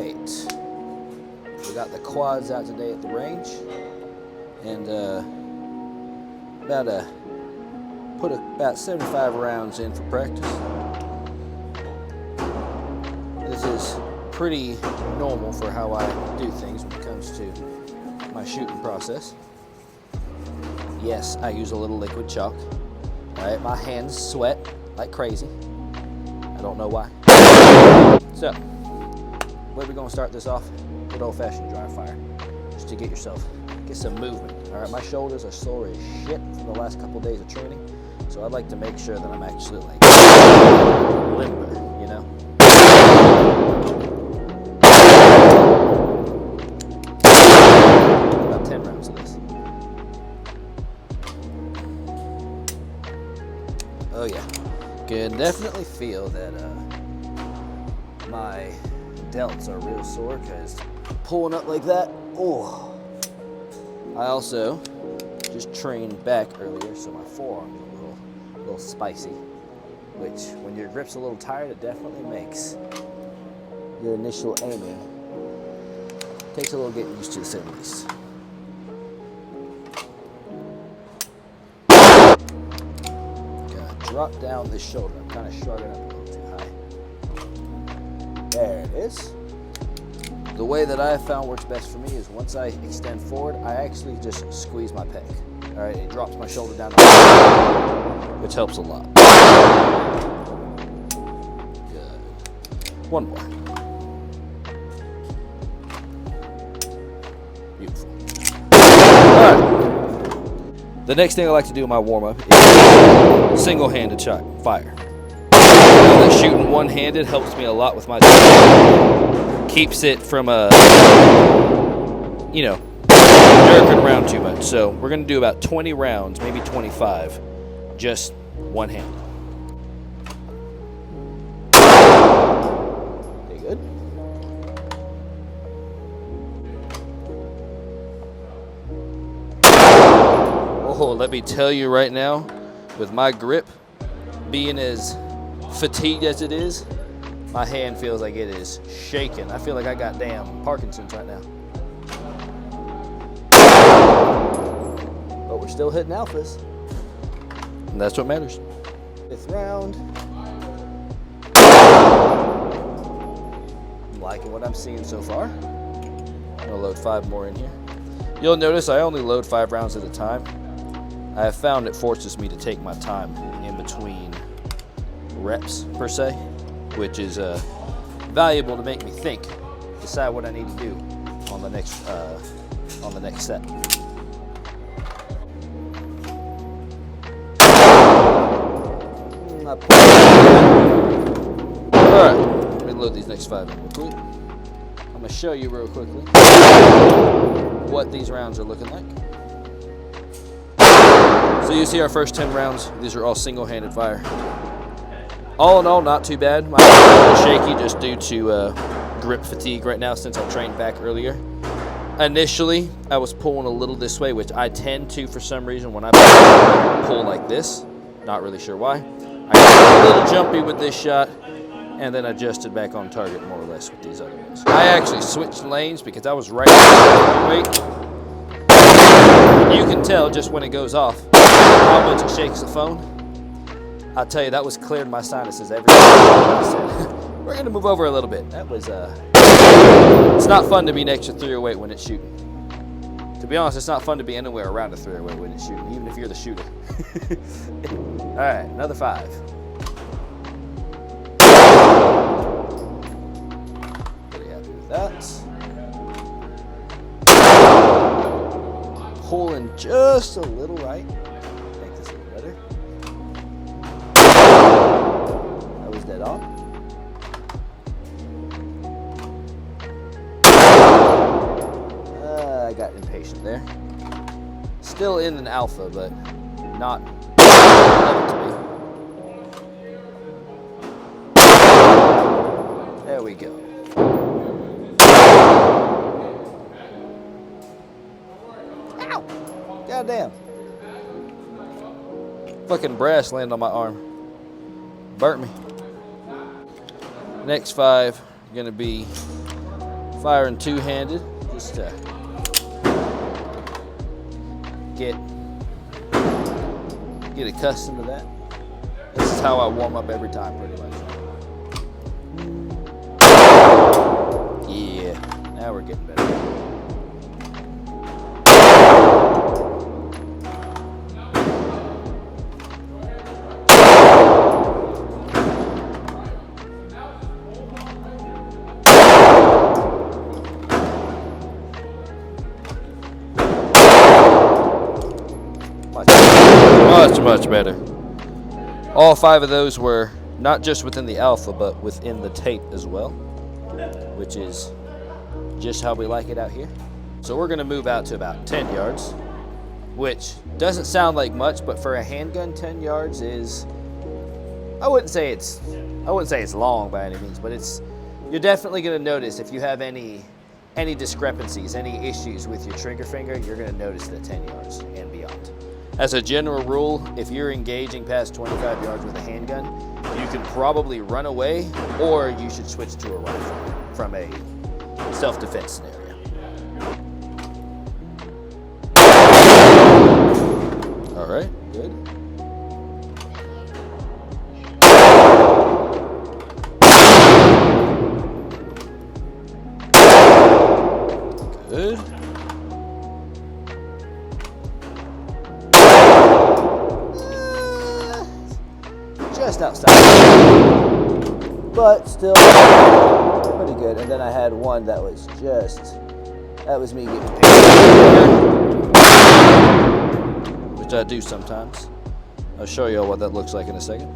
right. We got the quads out today at the range. And put about 75 rounds in for practice. This is pretty normal for how I do things when it comes to my shooting process. Yes, I use a little liquid chalk. All right, my hands sweat like crazy. I don't know why. So, where we gonna start this off? Good old-fashioned dry fire, just to get some movement. All right, my shoulders are sore as shit from the last couple days of training, so I'd like to make sure that I'm actually like limber, you know? About 10 rounds of this. Oh yeah, can definitely feel that my delts are real sore because pulling up like that, oh. I also just trained back earlier, so my forearms are a little spicy, which when your grip's a little tired, it definitely makes your initial aiming. Takes a little getting used to, to say the least. Gotta drop down this shoulder. I'm kind of shrugging up a little too high. There it is. The way that I have found works best for me is once I extend forward, I actually just squeeze my pec. All right, it drops my shoulder down, which helps a lot. Good. One more. Beautiful. All right. The next thing I like to do in my warm-up is single-handed shot, fire. Shooting one-handed helps me a lot with my keeps it from jerking around too much. So we're gonna do about 20 rounds, maybe 25, just one hand. Okay, good. Oh, let me tell you right now, with my grip being as fatigued as it is, my hand feels like it is shaking. I feel like I got damn Parkinson's right now. But we're still hitting alphas. And that's what matters. 5th round. I'm liking what I'm seeing so far. I'm gonna load 5 more in here. You'll notice I only load 5 rounds at a time. I have found it forces me to take my time in between reps per se, which is valuable to make me think, decide what I need to do on the next set. All right, let me load these next 5 in real quick. I'm gonna show you real quickly what these rounds are looking like. So you see our first 10 rounds. These are all single-handed fire. All in all, not too bad. My hands are a little shaky just due to grip fatigue right now since I trained back earlier. Initially, I was pulling a little this way, which I tend to for some reason when I pull like this. Not really sure why. I got a little jumpy with this shot and then adjusted back on target more or less with these other ones. I actually switched lanes because I was right weight. You can tell just when it goes off how much it shakes the phone. I'll tell you, that was cleared my sinuses every time I said, we're going to move over a little bit. That was, it's not fun to be next to 308 when it's shooting. To be honest, it's not fun to be anywhere around a 308 when it's shooting, even if you're the shooter. All right, another 5. Pretty happy with that. Pulling just a little right. Make this a little better. Dead on. I got impatient there. Still in an alpha, but not to be. There we go. Ow! Goddamn. Fucking brass landed on my arm. Burnt me. Next 5 are gonna be firing two-handed just to get accustomed to that. This is how I warm up every time, pretty much. Yeah, now we're getting better. Much better. All 5 of those were not just within the alpha, but within the tape as well, which is just how we like it out here. So we're gonna move out to about 10 yards, which doesn't sound like much, but for a handgun, 10 yards is, I wouldn't say it's long by any means, but you're definitely gonna notice if you have any discrepancies, any issues with your trigger finger, you're gonna notice it at 10 yards and beyond. As a general rule, if you're engaging past 25 yards with a handgun, you can probably run away, or you should switch to a rifle from a self-defense scenario. All right, good. Good. Just outside, but still pretty good. And then I had one that was me getting paid, which I do sometimes. I'll show you all what that looks like in a second.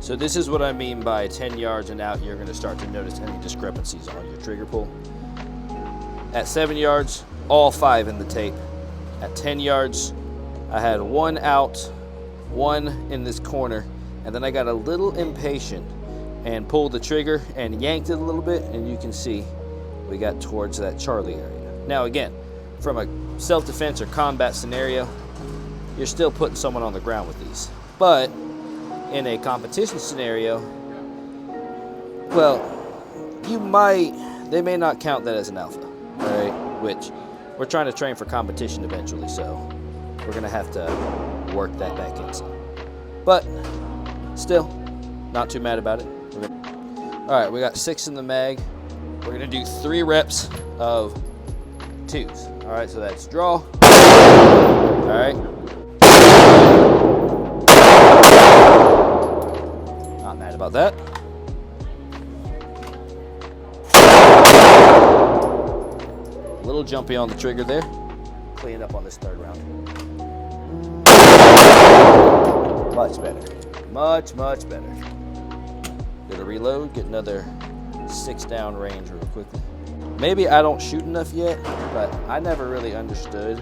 So this is what I mean by 10 yards and out, you're going to start to notice any discrepancies on your trigger pull. At 7 yards, all 5 in the tape. At 10 yards, I had one out, one in this corner, and then I got a little impatient and pulled the trigger and yanked it a little bit, and you can see we got towards that Charlie area. Now again, from a self-defense or combat scenario, you're still putting someone on the ground with these. But in a competition scenario, well, they may not count that as an alpha, all right? Which we're trying to train for competition eventually, so we're gonna have to work that back in some. But still, not too mad about it. All right, we got 6 in the mag. We're gonna do 3 reps of 2s. All right, so that's draw. All right. Not mad about that. A little jumpy on the trigger there. Clean up on this 3rd round. Much better. Much better. Gonna reload, get another 6 down range real quickly. Maybe I don't shoot enough yet, but I never really understood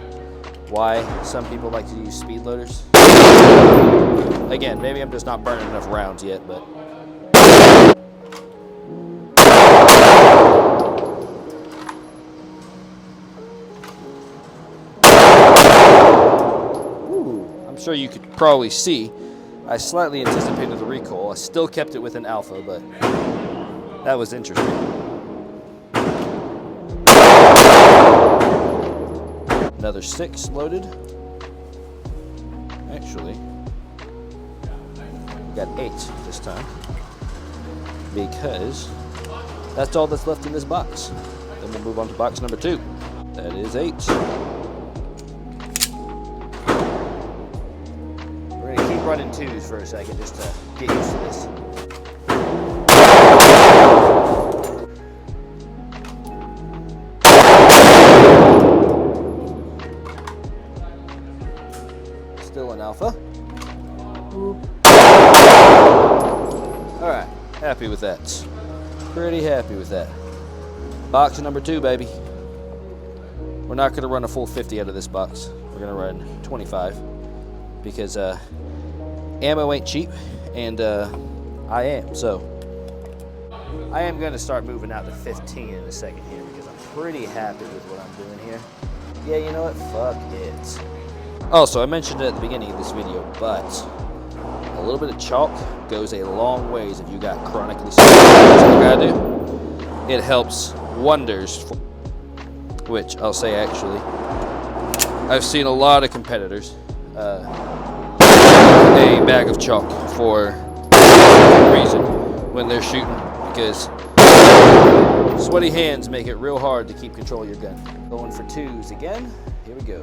why some people like to use speed loaders. Again, maybe I'm just not burning enough rounds yet, but I'm sure you could probably see I slightly anticipated the recoil. I still kept it with an alpha, but that was interesting. Another 6 loaded. Actually, we got 8 this time, because that's all that's left in this box. Then we'll move on to box number 2. That is 8. Running 2s for a second just to get used to this. Still an alpha. All right, happy with that. Pretty happy with that. Box number 2, baby. We're not going to run a full 50 out of this box. We're going to run 25 because ammo ain't cheap, and I am. So I am going to start moving out to 15 in a second here because I'm pretty happy with what I'm doing here. Yeah, you know what? Fuck it. Also, I mentioned it at the beginning of this video, but a little bit of chalk goes a long ways if you got chronically sick. That's what you gotta do. It helps wonders for, which I'll say actually, I've seen a lot of competitors a bag of chalk for reason when they're shooting, because sweaty hands make it real hard to keep control of your gun. Going for 2s again. Here we go.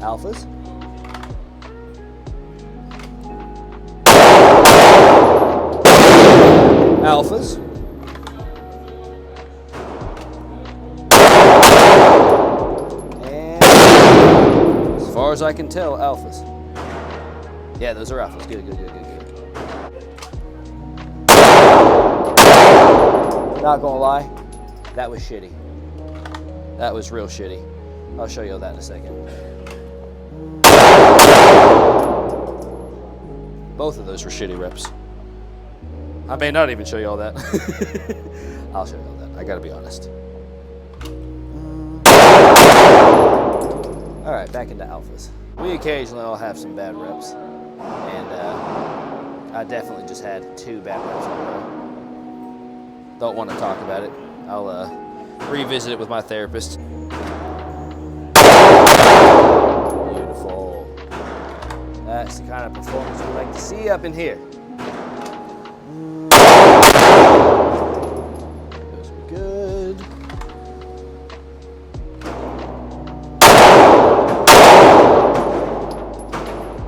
Alphas. Alphas. And as far as I can tell, alphas. Yeah, those are alphas. Good. Not gonna lie, that was shitty. That was real shitty. I'll show you all that in a second. Both of those were shitty reps. I may not even show you all that. I'll show you all that. I gotta be honest. All right, back into alphas. We occasionally all have some bad reps, and I definitely just had 2 bad reps in a row. Don't want to talk about it. I'll revisit it with my therapist. Beautiful. That's the kind of performance we like to see up in here. Those are good.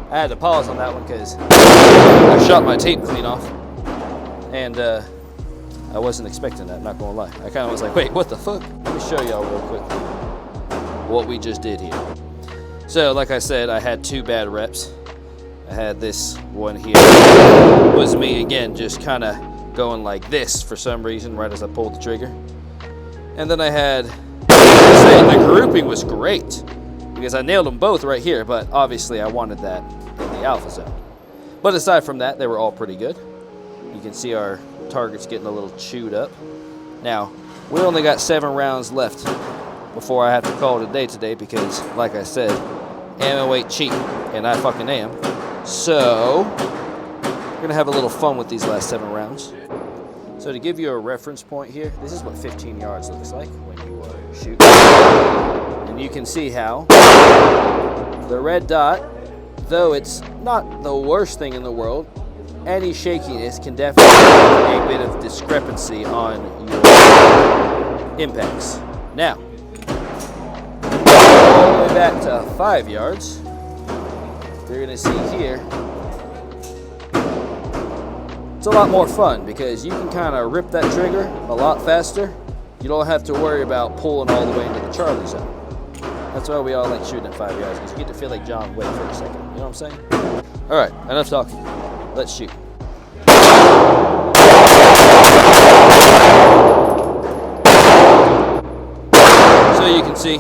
I had to pause on that one because I shot my tape clean off, and I wasn't expecting that, not gonna lie. I kind of was like, wait, what the fuck? Let me show y'all real quick what we just did here. So, like I said, I had 2 bad reps. I had this one here. It was me, again, just kind of going like this for some reason, right as I pulled the trigger. And then I had, the grouping was great, because I nailed them both right here, but obviously I wanted that in the alpha zone. But aside from that, they were all pretty good. You can see our target's getting a little chewed up. Now, we only got 7 rounds left before I have to call it a day today, because, like I said, ammo ain't cheap, and I fucking am. So, we're gonna have a little fun with these last 7 rounds. So to give you a reference point here, this is what 15 yards looks like when you shoot. And you can see how the red dot, though it's not the worst thing in the world, any shakiness can definitely be a bit of discrepancy on your impacts. Now, all the way back to 5 yards, you're gonna see here, it's a lot more fun because you can kind of rip that trigger a lot faster. You don't have to worry about pulling all the way into the Charlie zone. That's why we all like shooting at 5 yards, because you get to feel like John Wick for a second. You know what I'm saying? All right, enough talking. Let's shoot. So you can see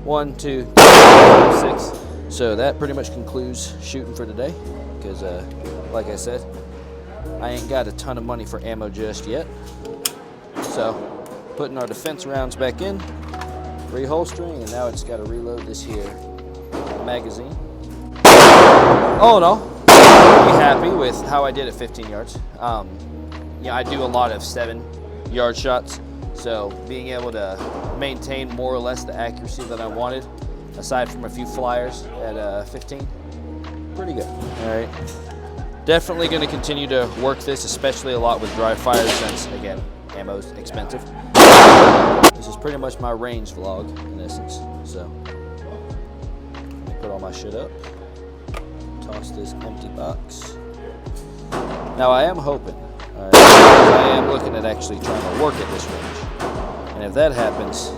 1, 2, 3, 4, 6. So that pretty much concludes shooting for today, because like I said, I ain't got a ton of money for ammo just yet. So putting our defense rounds back in, reholstering, and now it's got to reload this here magazine. All in all, I'm happy with how I did at 15 yards. Yeah, I do a lot of 7-yard shots, so being able to maintain more or less the accuracy that I wanted, aside from a few flyers at 15, pretty good. All right, definitely going to continue to work this, especially a lot with dry fire, since again, ammo's expensive. This is pretty much my range vlog in essence. So let me put all my shit up, toss this empty box. Now I am hoping, I am looking at actually trying to work at this range, and if that happens,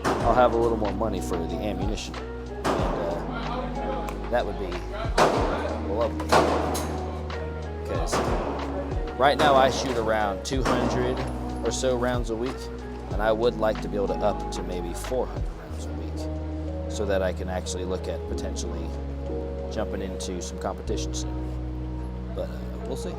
I'll have a little more money for the ammunition, and that would be lovely, because right now I shoot around 200 or so rounds a week, and I would like to be able to up to maybe 400 rounds a week, so that I can actually look at potentially jumping into some competition soon, but we'll see.